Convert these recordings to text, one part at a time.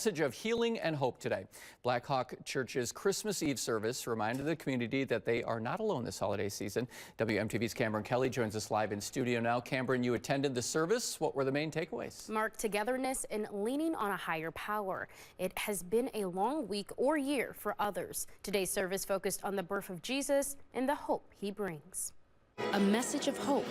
Message of healing and hope today. Blackhawk Church's Christmas Eve service reminded the community that they are not alone this holiday season. WMTV's Cameron Kelly joins us live in studio now. Cameron, you attended the service. What were the main takeaways? Mark, togetherness and leaning on a higher power. It has been a long week or year for others. Today's service focused on the birth of Jesus and the hope he brings. A message of hope.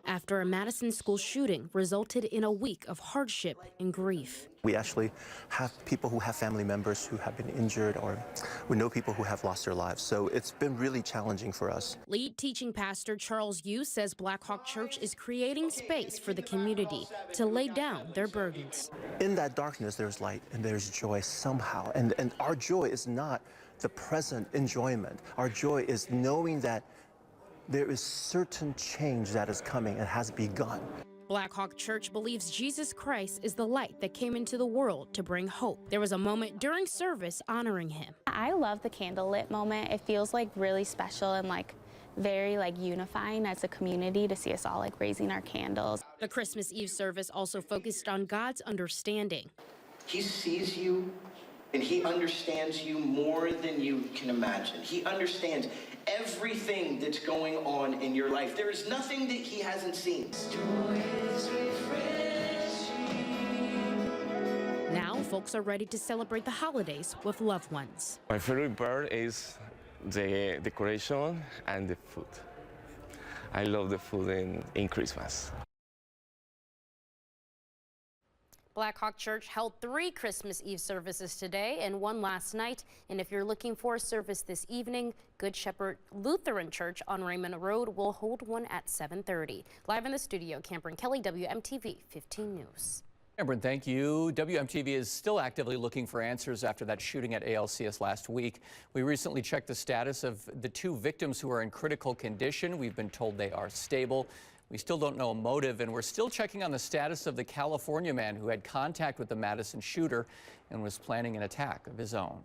After a Madison school shooting resulted in a week of hardship and grief. We actually have people who have family members who have been injured, or we know people who have lost their lives. So it's been really challenging for us. Lead teaching pastor Charles Yu says Blackhawk Church is creating space for the community to lay down their burdens. In that darkness, there's light and there's joy somehow. And our joy is not the present enjoyment. Our joy is knowing that there is certain change that is coming and has begun. Blackhawk Church believes Jesus Christ is the light that came into the world to bring hope. There was a moment during service honoring him. I love the candlelit moment. It feels like really special and very unifying as a community to see us all raising our candles. The Christmas Eve service also focused on God's understanding. He sees you and he understands you more than you can imagine. He understands everything that's going on in your life. There is nothing that he hasn't seen. Now folks are ready to celebrate the holidays with loved ones. My favorite part is the decoration and the food. I love the food in Christmas. Blackhawk Church held 3 Christmas Eve services today and 1 last night. And if you're looking for a service this evening, Good Shepherd Lutheran Church on Raymond Road will hold one at 7:30. Live in the studio, Cameron Kelly, WMTV 15 News. Cameron, thank you. WMTV is still actively looking for answers after that shooting at ALCS last week. We recently checked the status of the 2 victims who are in critical condition. We've been told they are stable. We still don't know a motive, and we're still checking on the status of the California man who had contact with the Madison shooter and was planning an attack of his own.